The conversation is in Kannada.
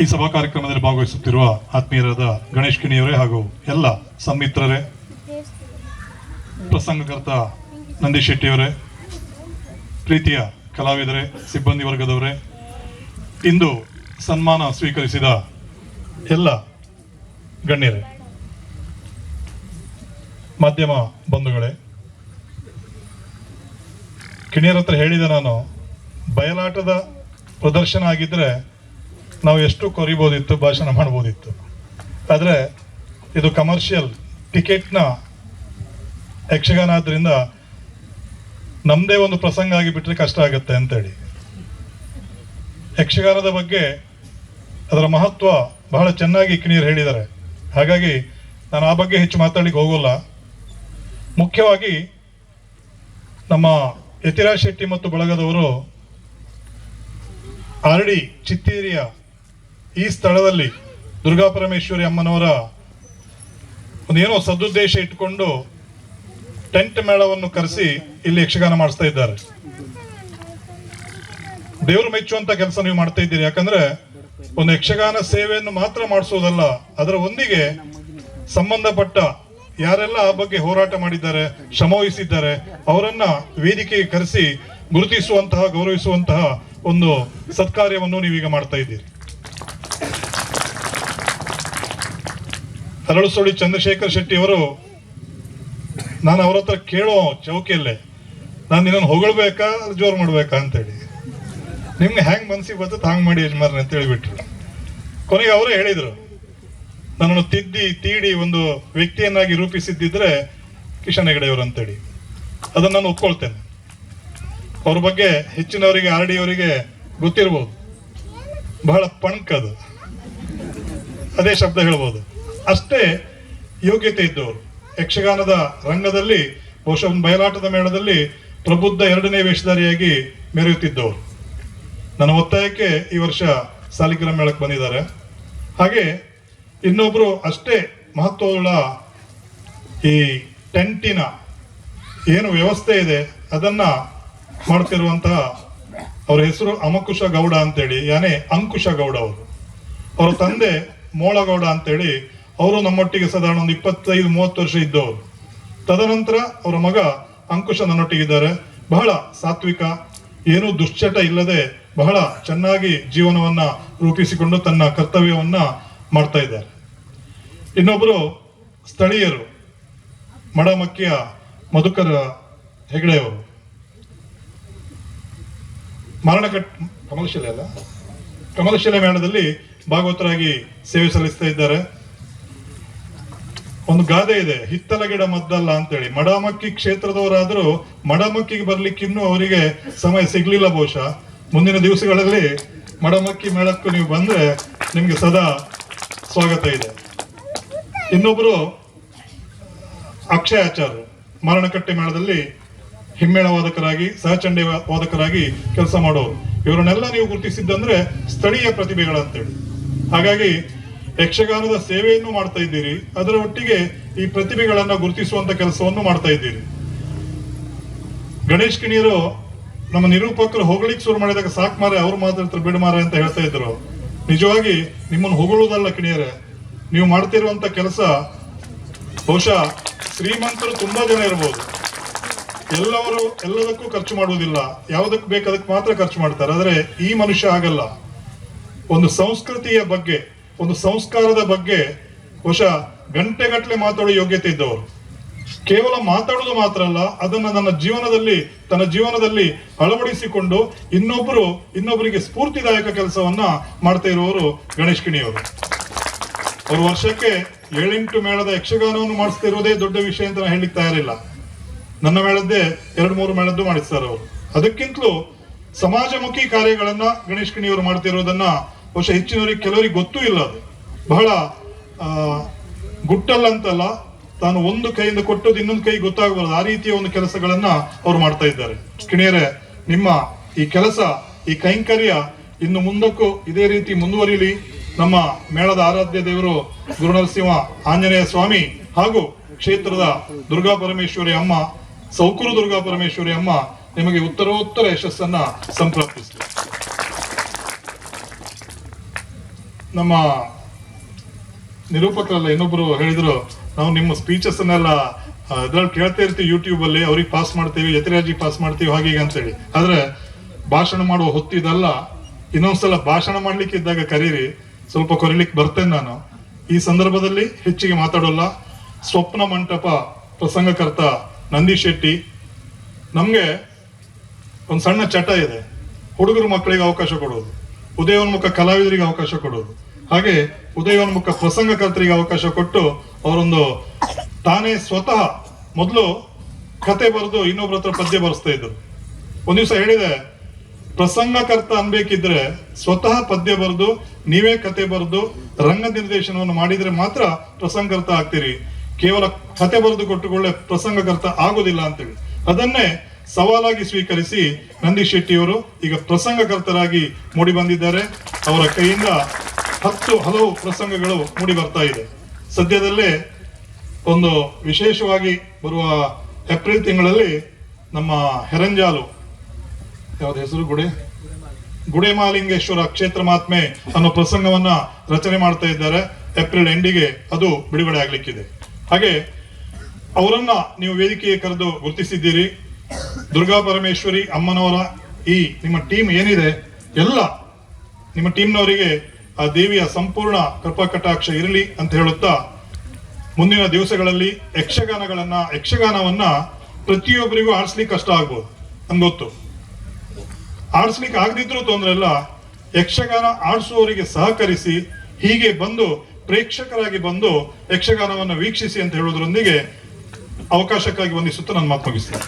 ಈ ಸಭಾ ಕಾರ್ಯಕ್ರಮದಲ್ಲಿ ಭಾಗವಹಿಸುತ್ತಿರುವ ಆತ್ಮೀಯರಾದ ಗಣೇಶ್ ಕಿಣಿಯವರೇ ಹಾಗೂ ಎಲ್ಲ ಸನ್ಮಿತ್ರರೇ, ಪ್ರಸಂಗಕರ್ತ ನಂದೀಶ್ ಶೆಟ್ಟಿಯವರೇ, ಪ್ರೀತಿಯ ಕಲಾವಿದರೇ, ಸಿಬ್ಬಂದಿ ವರ್ಗದವರೇ, ಇಂದು ಸನ್ಮಾನ ಸ್ವೀಕರಿಸಿದ ಎಲ್ಲ ಗಣ್ಯರೇ, ಮಾಧ್ಯಮ ಬಂಧುಗಳೇ, ಕಿಣಿಯರ ಹತ್ರ ಹೇಳಿದೆ ನಾನು, ಬಯಲಾಟದ ಪ್ರದರ್ಶನ ಆಗಿದ್ರೆ ನಾವು ಎಷ್ಟು ಕೊರಿಬೋದಿತ್ತು, ಭಾಷಣ ಮಾಡ್ಬೋದಿತ್ತು. ಆದರೆ ಇದು ಕಮರ್ಷಿಯಲ್ ಟಿಕೆಟ್ನ ಯಕ್ಷಗಾನ ಆದ್ದರಿಂದ ನಮ್ಮದೇ ಒಂದು ಪ್ರಸಂಗ ಆಗಿಬಿಟ್ರೆ ಕಷ್ಟ ಆಗುತ್ತೆ ಅಂತೇಳಿ. ಯಕ್ಷಗಾನದ ಬಗ್ಗೆ ಅದರ ಮಹತ್ವ ಬಹಳ ಚೆನ್ನಾಗಿ ಕಿಣಿಯರು ಹೇಳಿದ್ದಾರೆ. ಹಾಗಾಗಿ ನಾನು ಆ ಬಗ್ಗೆ ಹೆಚ್ಚು ಮಾತಾಡಲಿಕ್ಕೆ ಹೋಗೋಲ್ಲ. ಮುಖ್ಯವಾಗಿ ನಮ್ಮ ಯತಿರಾಜ್ ಶೆಟ್ಟಿ ಮತ್ತು ಬಳಗದವರು ಆರ್ಡಿ ಚಿತ್ತೇರಿಯ ಈ ಸ್ಥಳದಲ್ಲಿ ದುರ್ಗಾಪರಮೇಶ್ವರಿ ಅಮ್ಮನವರ ಒಂದೇನೋ ಸದುದ್ದೇಶ ಇಟ್ಕೊಂಡು ಟೆಂಟ್ ಮೇಳವನ್ನು ಕರೆಸಿ ಇಲ್ಲಿ ಯಕ್ಷಗಾನ ಮಾಡಿಸ್ತಾ ಇದ್ದಾರೆ. ದೇವರು ಮೆಚ್ಚುವಂತ ಕೆಲಸ ನೀವು ಮಾಡ್ತಾ ಇದ್ದೀರಿ. ಯಾಕಂದ್ರೆ ಒಂದು ಯಕ್ಷಗಾನ ಸೇವೆಯನ್ನು ಮಾತ್ರ ಮಾಡಿಸೋದಲ್ಲ, ಅದರ ಒಂದಿಗೆ ಸಂಬಂಧಪಟ್ಟ ಯಾರೆಲ್ಲ ಆ ಬಗ್ಗೆ ಹೋರಾಟ ಮಾಡಿದ್ದಾರೆ, ಶ್ರಮವಹಿಸಿದ್ದಾರೆ, ಅವರನ್ನ ವೇದಿಕೆಗೆ ಕರೆಸಿ ಗುರುತಿಸುವಂತಹ, ಗೌರವಿಸುವಂತಹ ಒಂದು ಸತ್ಕಾರ್ಯವನ್ನು ನೀವೀಗ ಮಾಡ್ತಾ ಇದ್ದೀರಿ. ಅರಳುಸೋಳಿ ಚಂದ್ರಶೇಖರ್ ಶೆಟ್ಟಿ ಅವರು, ನಾನು ಅವ್ರ ಹತ್ರ ಕೇಳೋ ಚೌಕಿಯಲ್ಲೇ, ನಾನು ನಿನ್ನನ್ನು ಹೊಗಳ್ಬೇಕಾ ಜೋರು ಮಾಡ್ಬೇಕಾ ಅಂತೇಳಿ, ನಿಮ್ಗೆ ಹ್ಯಾಂಗ್ ಮನ್ಸಿಗೆ ಬರ್ತದೆ ಹಾಂಗ್ ಮಾಡಿ ಯಜಮಾರ್ನ ಅಂತ ಹೇಳಿಬಿಟ್ರು. ಕೊನೆಗೆ ಅವರೇ ಹೇಳಿದ್ರು, ನನ್ನನ್ನು ತೀಡಿ ಒಂದು ವ್ಯಕ್ತಿಯನ್ನಾಗಿ ರೂಪಿಸಿದ್ದಿದ್ರೆ ಕಿಶನ್ ಹೆಗಡೆಯವರು ಅಂತೇಳಿ. ಅದನ್ನು ನಾನು ಒಪ್ಕೊಳ್ತೇನೆ. ಅವ್ರ ಬಗ್ಗೆ ಹೆಚ್ಚಿನವರಿಗೆ, ಆರ್ ಡಿ ಅವರಿಗೆ ಗೊತ್ತಿರ್ಬೋದು, ಬಹಳ ಪಣಕ್ ಅದು, ಅದೇ ಶಬ್ದ ಹೇಳ್ಬೋದು. ಅಷ್ಟೇ ಯೋಗ್ಯತೆ ಇದ್ದವರು ಯಕ್ಷಗಾನದ ರಂಗದಲ್ಲಿ, ಬಹುಶಃ ಒಂದು ಬಯಲಾಟದ ಮೇಳದಲ್ಲಿ ಪ್ರಬುದ್ಧ 2ನೇ ವೇಷಧಾರಿಯಾಗಿ ಮೆರೆಯುತ್ತಿದ್ದವರು. ನನ್ನ ಒತ್ತಾಯಕ್ಕೆ ಈ ವರ್ಷ ಸಾಲಿಗ್ರಾಮ ಮೇಳಕ್ಕೆ ಬಂದಿದ್ದಾರೆ. ಹಾಗೆ ಇನ್ನೊಬ್ರು ಅಷ್ಟೇ ಮಹತ್ವವುಳ್ಳ ಈ ಟೆಂಟಿನ ಏನು ವ್ಯವಸ್ಥೆ ಇದೆ ಅದನ್ನ ಮಾಡ್ತಿರುವಂತಹ, ಅವ್ರ ಹೆಸರು ಅಮಕುಶ ಗೌಡ ಅಂತೇಳಿ, ಯಾನೇ ಅಂಕುಶ ಗೌಡ ಅವರು. ಅವರ ತಂದೆ ಮೋಳಗೌಡ ಅಂತೇಳಿ, ಅವರು ನಮ್ಮೊಟ್ಟಿಗೆ ಸಾಧಾರಣ ಒಂದು 25-30 ವರ್ಷ ಇದ್ದವರು. ತದನಂತರ ಅವರ ಮಗ ಅಂಕುಶ ನನ್ನೊಟ್ಟಿಗಿದ್ದಾರೆ. ಬಹಳ ಸಾತ್ವಿಕ, ಏನೂ ದುಶ್ಚಟ ಇಲ್ಲದೆ ಬಹಳ ಚೆನ್ನಾಗಿ ಜೀವನವನ್ನ ರೂಪಿಸಿಕೊಂಡು ತನ್ನ ಕರ್ತವ್ಯವನ್ನ ಮಾಡ್ತಾ ಇದ್ದಾರೆ. ಇನ್ನೊಬ್ಬರು ಸ್ಥಳೀಯರು, ಮಡಮಕ್ಕಿಯ ಮಧುಕರ ಹೆಗಡೆಯವರು, ಕಮಲಶಿಲೆ ಮೇಳದಲ್ಲಿ ಭಾಗವತರಾಗಿ ಸೇವೆ ಸಲ್ಲಿಸ್ತಾ ಇದ್ದಾರೆ. ಒಂದು ಗಾದೆ ಇದೆ, ಹಿತ್ತಲ ಗಿಡ ಮದ್ದಲ್ಲ ಅಂತೇಳಿ. ಮಡಮಕ್ಕಿ ಕ್ಷೇತ್ರದವರಾದರೂ ಮಡಮಕ್ಕಿಗೆ ಬರ್ಲಿಕ್ಕಿನ್ನೂ ಅವರಿಗೆ ಸಮಯ ಸಿಗ್ಲಿಲ್ಲ. ಬಹುಶಃ ಮುಂದಿನ ದಿವಸಗಳಲ್ಲಿ ಮಡಮಕ್ಕಿ ಮೇಳಕ್ಕೂ ನೀವು ಬಂದ್ರೆ ನಿಮ್ಗೆ ಸದಾ ಸ್ವಾಗತ ಇದೆ. ಇನ್ನೊಬ್ರು ಅಕ್ಷಯ ಆಚಾರ್ಯರು, ಮಾರಣಕಟ್ಟೆ ಮೇಳದಲ್ಲಿ ಹಿಮ್ಮೇಳ ವಾದಕರಾಗಿ, ಸಹಚಂಡಿ ವಾದಕರಾಗಿ ಕೆಲಸ ಮಾಡೋರು. ಇವರನ್ನೆಲ್ಲ ನೀವು ಗುರುತಿಸಿದ್ದಂದ್ರೆ ಸ್ಥಳೀಯ ಪ್ರತಿಭೆಗಳಂತೇಳಿ. ಹಾಗಾಗಿ ಯಕ್ಷಗಾನದ ಸೇವೆಯನ್ನು ಮಾಡ್ತಾ ಇದ್ದೀರಿ, ಅದರ ಒಟ್ಟಿಗೆ ಈ ಪ್ರತಿಭೆಗಳನ್ನ ಗುರುತಿಸುವಂತ ಕೆಲಸವನ್ನು ಮಾಡ್ತಾ ಇದ್ದೀರಿ. ಗಣೇಶ್ ಕಿಣಿಯರು ನಮ್ಮ ನಿರೂಪಕರು ಹೊಗಳಿಕ್ ಶುರು ಮಾಡಿದಾಗ, ಸಾಕ್ ಮಾರೆ ಅವ್ರು ಮಾತಾಡ್ತಾರೆ ಬಿಡು ಮಾರೆ ಅಂತ ಹೇಳ್ತಾ ಇದ್ರು. ನಿಜವಾಗಿ ನಿಮ್ಮನ್ನು ಹೊಗಳುವುದಲ್ಲ ಕಿಣಿಯರೇ, ನೀವು ಮಾಡ್ತಿರುವಂತ ಕೆಲಸ, ಬಹುಶಃ ಶ್ರೀಮಂತರು ತುಂಬಾ ಜನ ಇರಬಹುದು, ಎಲ್ಲವರು ಎಲ್ಲದಕ್ಕೂ ಖರ್ಚು ಮಾಡುವುದಿಲ್ಲ, ಯಾವುದಕ್ಕೆ ಬೇಕಾದಕ್ಕೆ ಮಾತ್ರ ಖರ್ಚು ಮಾಡ್ತಾರೆ. ಆದರೆ ಈ ಮನುಷ್ಯ ಆಗಲ್ಲ. ಒಂದು ಸಂಸ್ಕೃತಿಯ ಬಗ್ಗೆ, ಒಂದು ಸಂಸ್ಕಾರದ ಬಗ್ಗೆ ಬಹುಶಃ ಗಂಟೆಗಟ್ಟಲೆ ಮಾತಾಡೋ ಯೋಗ್ಯತೆ ಇದ್ದವರು. ಕೇವಲ ಮಾತಾಡೋದು ಮಾತ್ರ ಅಲ್ಲ, ಅದನ್ನ ತನ್ನ ಜೀವನದಲ್ಲಿ ಅಳವಡಿಸಿಕೊಂಡು ಇನ್ನೊಬ್ಬರಿಗೆ ಸ್ಫೂರ್ತಿದಾಯಕ ಕೆಲಸವನ್ನ ಮಾಡ್ತಾ ಇರುವವರು ಗಣೇಶ್ ಕಿಣಿಯವರು. ಅವರು ವರ್ಷಕ್ಕೆ 7-8 ಮೇಳದ ಯಕ್ಷಗಾನವನ್ನು ಮಾಡಿಸ್ತಾ ಇರೋದೇ ದೊಡ್ಡ ವಿಷಯ ಅಂತ ನಾನು ಹೇಳಲಿಕ್ಕೆ ತಯಾರಿಲ್ಲ. ನನ್ನ ಮೇಳದ್ದೇ 2-3 ಮೇಳದ್ದು ಮಾಡಿಸ್ತಾರೆ ಅವರು. ಅದಕ್ಕಿಂತಲೂ ಸಮಾಜಮುಖಿ ಕಾರ್ಯಗಳನ್ನ ಗಣೇಶ್ ಕಿಣಿಯವರು ಮಾಡ್ತಿರೋದನ್ನ ಬಹುಶಃ ಹೆಚ್ಚಿನವರಿಗೆ, ಕೆಲವರಿಗೆ ಗೊತ್ತೂ ಇಲ್ಲ. ಅದು ಬಹಳ ಗುಟ್ಟಲ್ಲಂತಲ್ಲ, ತಾನು ಒಂದು ಕೈಯಿಂದ ಕೊಟ್ಟದ್ದು ಇನ್ನೊಂದು ಕೈ ಗೊತ್ತಾಗಬಾರದು, ಆ ರೀತಿಯ ಒಂದು ಕೆಲಸಗಳನ್ನ ಅವ್ರು ಮಾಡ್ತಾ ಇದ್ದಾರೆ. ಕಿಣಿಯರೇ, ನಿಮ್ಮ ಈ ಕೆಲಸ, ಈ ಕೈಂಕರ್ಯ ಇನ್ನು ಮುಂದಕ್ಕೂ ಇದೇ ರೀತಿ ಮುಂದುವರಿಲಿ. ನಮ್ಮ ಮೇಳದ ಆರಾಧ್ಯ ದೇವರು ಗುರುನರಸಿಂಹ ಆಂಜನೇಯ ಸ್ವಾಮಿ ಹಾಗೂ ಕ್ಷೇತ್ರದ ದುರ್ಗಾ ಪರಮೇಶ್ವರಿ ಅಮ್ಮ, ಸೌಕೂರು ದುರ್ಗಾ ಪರಮೇಶ್ವರಿ ಅಮ್ಮ ನಿಮಗೆ ಉತ್ತರೋತ್ತರ ಯಶಸ್ಸನ್ನ ಸಂಪ್ರಾಪ್ತಿಸಲಿ. ನಮ್ಮ ನಿರೂಪಕರಲ್ಲ ಇನ್ನೊಬ್ರು ಹೇಳಿದ್ರು, ನಾವು ನಿಮ್ಮ ಸ್ಪೀಚಸ್ ಅನ್ನೆಲ್ಲ ಅದ್ರಲ್ಲಿ ಕೇಳ್ತಾ ಇರ್ತೀವಿ ಯೂಟ್ಯೂಬ್ ಅಲ್ಲಿ, ಅವ್ರಿಗೆ ಪಾಸ್ ಮಾಡ್ತೀವಿ, ಯತಿರಾಜಿ ಪಾಸ್ ಮಾಡ್ತೀವಿ ಹಾಗೆ ಹೀಗೆ ಅಂತೇಳಿ. ಆದ್ರೆ ಭಾಷಣ ಮಾಡುವ ಹೊತ್ತಿದಲ್ಲ, ಇನ್ನೊಂದ್ಸಲ ಭಾಷಣ ಮಾಡ್ಲಿಕ್ಕೆ ಇದ್ದಾಗ ಕರೀರಿ, ಸ್ವಲ್ಪ ಕೊರಿಲಿಕ್ಕೆ ಬರ್ತೇನೆ ನಾನು. ಈ ಸಂದರ್ಭದಲ್ಲಿ ಹೆಚ್ಚಿಗೆ ಮಾತಾಡೋಲ್ಲ. ಸ್ವಪ್ನ ಮಂಟಪ ಪ್ರಸಂಗಕರ್ತ ನಂದೀಶ್ ಶೆಟ್ಟಿ, ನಮ್ಗೆ ಒಂದು ಸಣ್ಣ ಚಟ ಇದೆ, ಹುಡುಗರು ಮಕ್ಕಳಿಗೆ ಅವಕಾಶ ಕೊಡೋದು, ಉದಯೋನ್ಮುಖ ಕಲಾವಿದರಿಗೆ ಅವಕಾಶ ಕೊಡೋದು, ಹಾಗೆ ಉದಯೋನ್ಮುಖ ಪ್ರಸಂಗಕರ್ತರಿಗೆ ಅವಕಾಶ ಕೊಟ್ಟು ಅವರೊಂದು ತಾನೇ ಸ್ವತಃ ಮೊದಲು ಕತೆ ಬರೆದು ಇನ್ನೊಬ್ರ ಹತ್ರ ಪದ್ಯ ಬರೆಸ್ತಾ ಇದ್ರು. ಒಂದ್ ದಿವಸ ಹೇಳಿದೆ, ಪ್ರಸಂಗಕರ್ತ ಅನ್ಬೇಕಿದ್ರೆ ಸ್ವತಃ ಪದ್ಯ ಬರೆದು ನೀವೇ ಕತೆ ಬರೆದು ರಂಗ ನಿರ್ದೇಶನವನ್ನು ಮಾಡಿದ್ರೆ ಮಾತ್ರ ಪ್ರಸಂಗಕರ್ತ ಆಗ್ತೀರಿ, ಕೇವಲ ಕತೆ ಬರೆದು ಕೊಟ್ಟುಕೊಳ್ಳೆ ಪ್ರಸಂಗಕರ್ತ ಆಗೋದಿಲ್ಲ ಅಂತೇಳಿ ಅದನ್ನೇ ಸವಾಲಾಗಿ ಸ್ವೀಕರಿಸಿ ನಂದೀಶ್ ಶೆಟ್ಟಿಯವರು ಈಗ ಪ್ರಸಂಗಕರ್ತರಾಗಿ ಮೂಡಿ ಬಂದಿದ್ದಾರೆ. ಅವರ ಕೈಯಿಂದ ಹಲವು ಪ್ರಸಂಗಗಳು ಮೂಡಿ ಬರ್ತಾ ಇದೆ. ಸದ್ಯದಲ್ಲೇ ಒಂದು ವಿಶೇಷವಾಗಿ ಬರುವ ಏಪ್ರಿಲ್ ತಿಂಗಳಲ್ಲಿ ನಮ್ಮ ಹೆರಂಜಾಲು, ಯಾವ್ದು ಹೆಸರು, ಗುಡೆಮಾಲಿಂಗೇಶ್ವರ ಕ್ಷೇತ್ರ ಮಹಾತ್ಮೆ ಅನ್ನೋ ಪ್ರಸಂಗವನ್ನ ರಚನೆ ಮಾಡ್ತಾ ಇದ್ದಾರೆ. ಏಪ್ರಿಲ್ ಎಂಡಿಗೆ ಅದು ಬಿಡುಗಡೆ ಆಗ್ಲಿಕ್ಕಿದೆ. ಹಾಗೆ ಅವರನ್ನ ನೀವು ವೇದಿಕೆಗೆ ಕರೆದು ಗುರುತಿಸಿದ್ದೀರಿ. ದುರ್ಗಾ ಪರಮೇಶ್ವರಿ ಅಮ್ಮನವರ ಈ ನಿಮ್ಮ ಟೀಮ್ ಏನಿದೆ, ಎಲ್ಲ ನಿಮ್ಮ ಟೀಮ್ನವರಿಗೆ ಆ ದೇವಿಯ ಸಂಪೂರ್ಣ ಕೃಪಾ ಕಟಾಕ್ಷ ಇರಲಿ ಅಂತ ಹೇಳುತ್ತಾ, ಮುಂದಿನ ದಿವಸಗಳಲ್ಲಿ ಯಕ್ಷಗಾನವನ್ನ ಪ್ರತಿಯೊಬ್ಬರಿಗೂ ಆಡಿಸ್ಲಿಕ್ಕೆ ಕಷ್ಟ ಆಗ್ಬೋದು, ನಮ್ಗೆ ಗೊತ್ತು. ಆಡಿಸ್ಲಿಕ್ಕೆ ಆಗದಿದ್ರೂ ತೊಂದರೆ ಇಲ್ಲ, ಯಕ್ಷಗಾನ ಆಡಿಸುವವರಿಗೆ ಸಹಕರಿಸಿ ಹೀಗೆ ಬಂದು ಪ್ರೇಕ್ಷಕರಾಗಿ ಬಂದು ಯಕ್ಷಗಾನವನ್ನು ವೀಕ್ಷಿಸಿ ಅಂತ ಹೇಳೋದ್ರೊಂದಿಗೆ ಅವಕಾಶಕ್ಕಾಗಿ ವಂದಿಸುತ್ತಾ ನನ್ನ ಮಾತು ಮುಗಿಸ್ತೇನೆ.